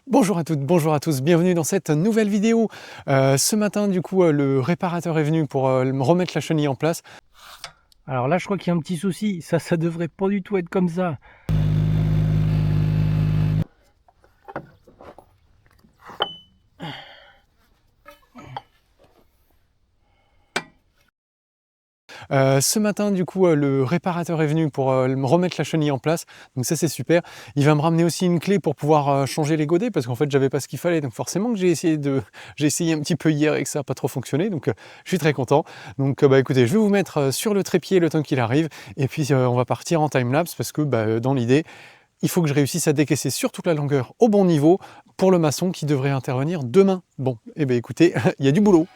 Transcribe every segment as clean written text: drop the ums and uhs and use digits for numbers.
Bonjour à toutes, bonjour à tous, bienvenue dans cette nouvelle vidéo. Ce matin, du coup, le réparateur est venu pour me remettre la chenille en place. Alors là, je crois qu'il y a un petit souci. Ça devrait pas du tout être comme ça. Ce matin, du coup, le réparateur est venu pour me remettre la chenille en place. Donc ça, c'est super. Il va me ramener aussi une clé pour pouvoir changer les godets parce qu'en fait, j'avais pas ce qu'il fallait. Donc forcément que j'ai essayé un petit peu hier et que ça n'a pas trop fonctionné. Donc je suis très content. Donc bah écoutez, je vais vous mettre sur le trépied le temps qu'il arrive et puis on va partir en time-lapse parce que dans l'idée, il faut que je réussisse à décaisser sur toute la longueur au bon niveau pour le maçon qui devrait intervenir demain. Bon, et ben écoutez, il y a du boulot.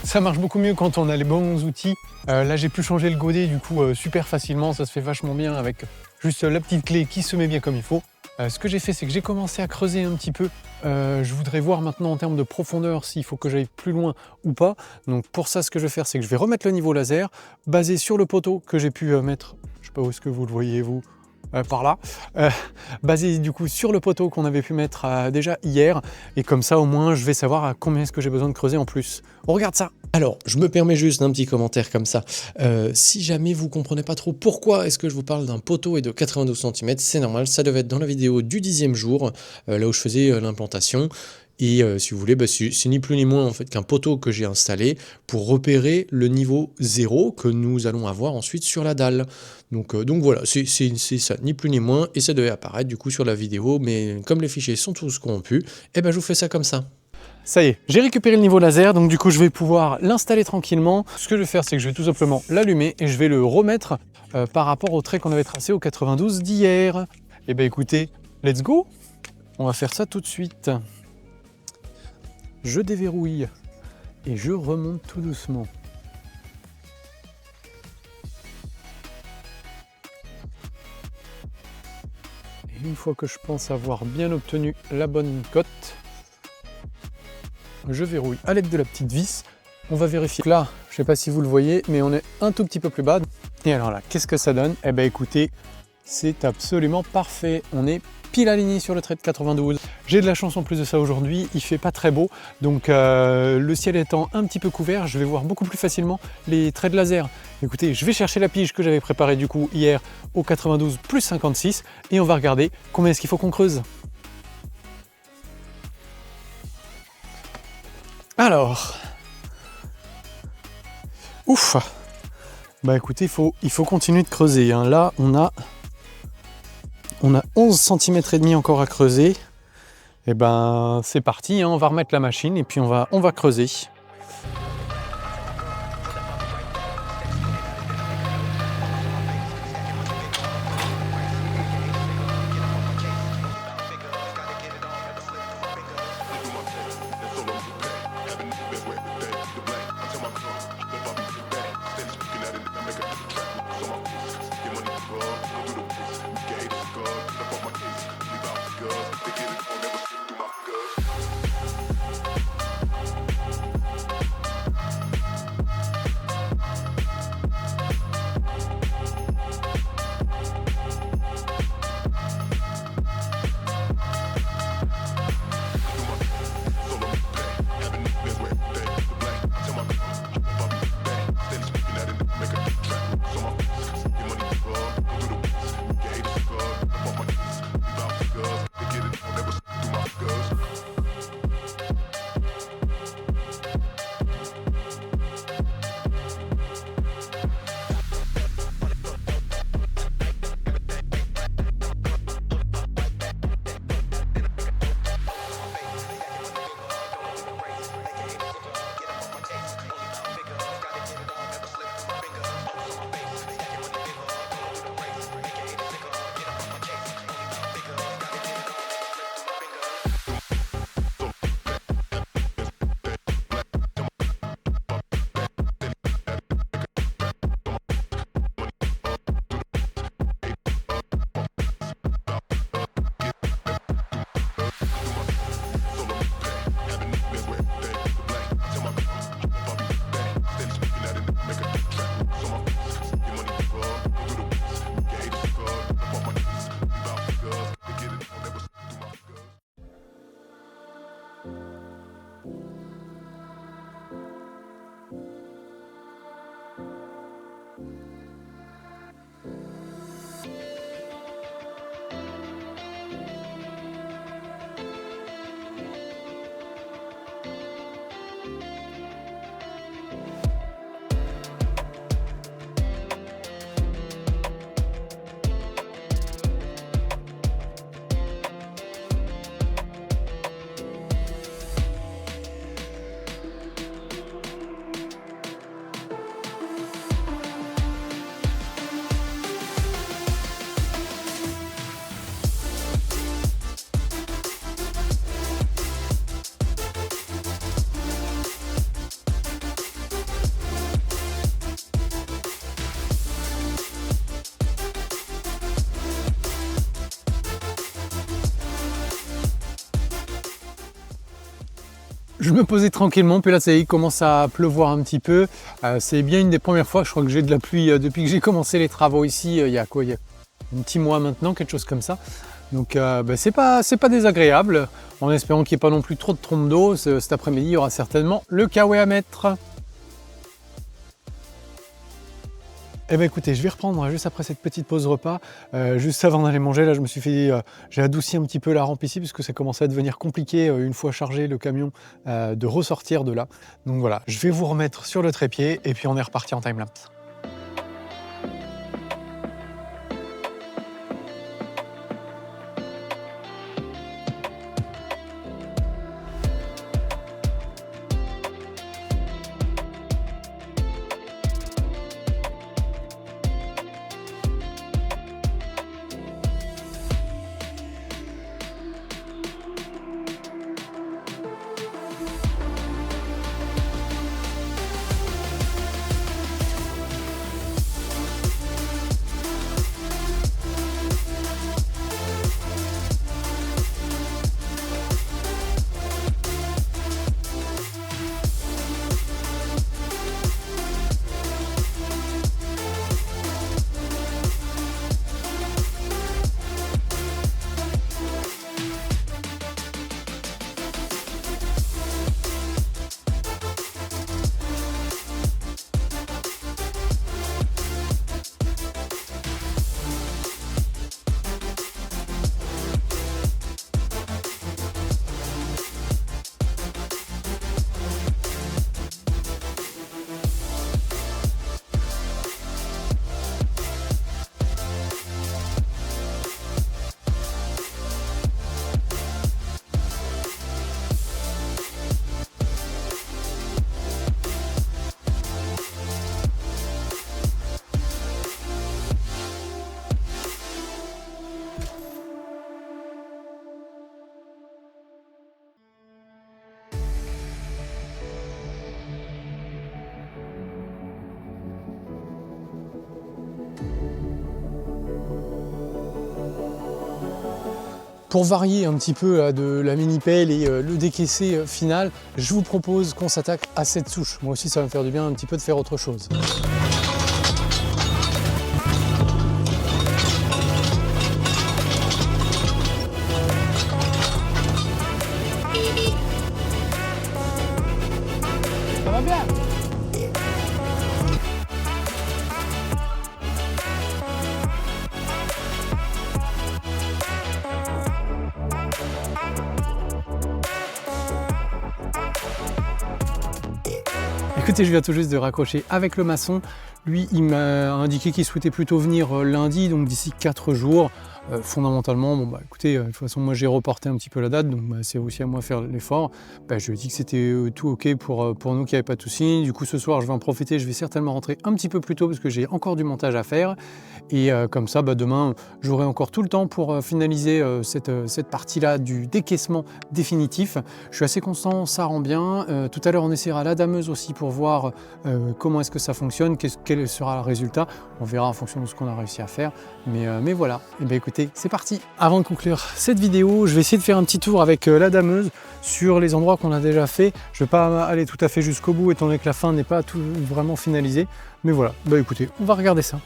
Ça marche beaucoup mieux quand on a les bons outils. Là, j'ai pu changer le godet du coup super facilement. Ça se fait vachement bien avec juste la petite clé qui se met bien comme il faut. Ce que j'ai fait, c'est que j'ai commencé à creuser un petit peu. Je voudrais voir maintenant en termes de profondeur s'il faut que j'aille plus loin ou pas. Donc pour ça, ce que je vais faire, c'est que je vais remettre le niveau laser basé sur le poteau que j'ai pu mettre. Je sais pas où est-ce que vous le voyez, vous. Par là, basé du coup sur le poteau qu'on avait pu mettre déjà hier, et comme ça au moins je vais savoir à combien est-ce que j'ai besoin de creuser en plus. On regarde ça. Alors, je me permets juste un petit commentaire comme ça. Si jamais vous comprenez pas trop pourquoi est-ce que je vous parle d'un poteau et de 92 cm, c'est normal, ça devait être dans la vidéo du 10e jour, là où je faisais l'implantation. Et si vous voulez, c'est ni plus ni moins en fait qu'un poteau que j'ai installé pour repérer le niveau 0 que nous allons avoir ensuite sur la dalle. Donc voilà, c'est ça, ni plus ni moins, et ça devait apparaître du coup sur la vidéo, mais comme les fichiers sont tous corrompus, et ben je vous fais ça comme ça. Ça y est, j'ai récupéré le niveau laser, donc du coup je vais pouvoir l'installer tranquillement. Ce que je vais faire, c'est que je vais tout simplement l'allumer et je vais le remettre par rapport au trait qu'on avait tracé au 92 d'hier. Et ben écoutez, let's go. On va faire ça tout de suite. Je déverrouille et je remonte tout doucement. Et une fois que je pense avoir bien obtenu la bonne cote, je verrouille à l'aide de la petite vis. On va vérifier. Là, je ne sais pas si vous le voyez, mais on est un tout petit peu plus bas. Et alors là, qu'est-ce que ça donne? Eh bien écoutez, c'est absolument parfait. On est pile aligné sur le trait de 92. J'ai de la chance en plus de ça aujourd'hui, il fait pas très beau, donc le ciel étant un petit peu couvert, je vais voir beaucoup plus facilement les traits de laser. Écoutez, je vais chercher la pige que j'avais préparée du coup hier au 92 plus 56 et on va regarder combien est-ce qu'il faut qu'on creuse. Alors, ouf, bah écoutez, il faut continuer de creuser, hein. Là on a 11 cm et demi encore à creuser. Et ben c'est parti, hein, on va remettre la machine et puis on va creuser. Je me posais tranquillement, puis là ça y est, il commence à pleuvoir un petit peu. C'est bien une des premières fois, je crois que j'ai de la pluie depuis que j'ai commencé les travaux ici, il y a un petit mois maintenant, quelque chose comme ça. Donc c'est pas désagréable, en espérant qu'il n'y ait pas non plus trop de trompes d'eau. Cet après-midi, il y aura certainement le kawaii à mettre. Eh bien écoutez, je vais reprendre juste après cette petite pause repas, juste avant d'aller manger. Là je me suis fait, j'ai adouci un petit peu la rampe ici parce que ça commençait à devenir compliqué une fois chargé le camion de ressortir de là. Donc voilà, je vais vous remettre sur le trépied et puis on est reparti en timelapse. Pour varier un petit peu de la mini-pelle et le décaissé final, je vous propose qu'on s'attaque à cette souche. Moi aussi ça va me faire du bien un petit peu de faire autre chose. Ça va bien? Écoutez, je viens tout juste de raccrocher avec le maçon. Lui, il m'a indiqué qu'il souhaitait plutôt venir lundi, donc d'ici 4 jours. Fondamentalement, bon bah écoutez, de toute façon moi j'ai reporté un petit peu la date, donc bah, c'est aussi à moi de faire l'effort. Je lui ai dit que c'était tout ok pour nous, qu'il n'y avait pas de soucis. Du coup ce soir je vais en profiter, je vais certainement rentrer un petit peu plus tôt parce que j'ai encore du montage à faire. Et comme ça, demain j'aurai encore tout le temps pour finaliser cette partie-là du décaissement définitif. Je suis assez constant, ça rend bien. Tout à l'heure on essaiera la dameuse aussi pour voir comment est-ce que ça fonctionne, quel sera le résultat. On verra en fonction de ce qu'on a réussi à faire. Mais voilà, et bien écoutez, c'est parti. Avant de conclure cette vidéo, je vais essayer de faire un petit tour avec la dameuse sur les endroits qu'on a déjà fait. Je ne vais pas aller tout à fait jusqu'au bout étant donné que la fin n'est pas tout vraiment finalisée. Mais voilà, écoutez, on va regarder ça.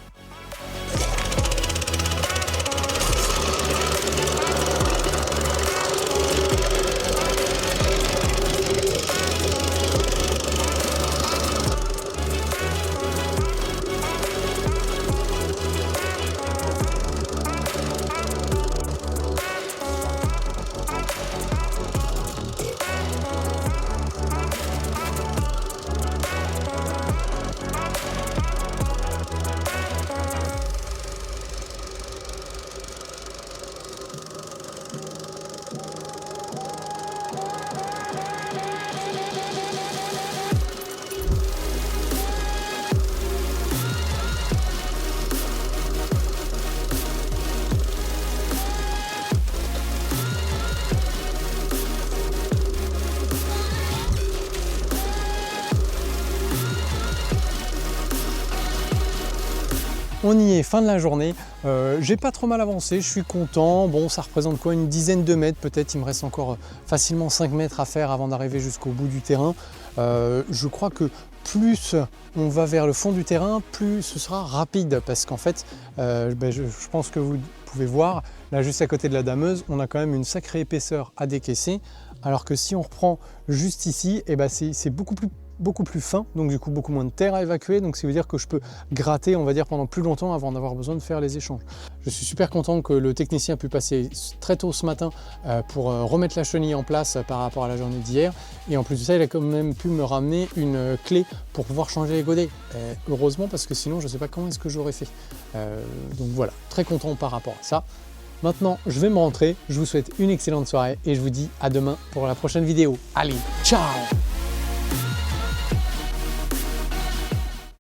on y est, fin de la journée. J'ai pas trop mal avancé, je suis content. Bon, ça représente quoi, une dizaine de mètres peut-être. Il me reste encore facilement 5 mètres à faire avant d'arriver jusqu'au bout du terrain. Je crois que plus on va vers le fond du terrain, plus ce sera rapide, parce qu'en fait, je pense que vous pouvez voir, là juste à côté de la dameuse, on a quand même une sacrée épaisseur à décaisser, alors que si on reprend juste ici, c'est beaucoup plus fin, donc du coup beaucoup moins de terre à évacuer, donc ça veut dire que je peux gratter, on va dire, pendant plus longtemps avant d'avoir besoin de faire les échanges. Je suis super content que le technicien ait pu passer très tôt ce matin pour remettre la chenille en place par rapport à la journée d'hier, et en plus de ça, il a quand même pu me ramener une clé pour pouvoir changer les godets. Heureusement, parce que sinon je ne sais pas comment est-ce que j'aurais fait. Donc voilà, très content par rapport à ça. Maintenant, je vais me rentrer, je vous souhaite une excellente soirée et je vous dis à demain pour la prochaine vidéo. Allez, ciao!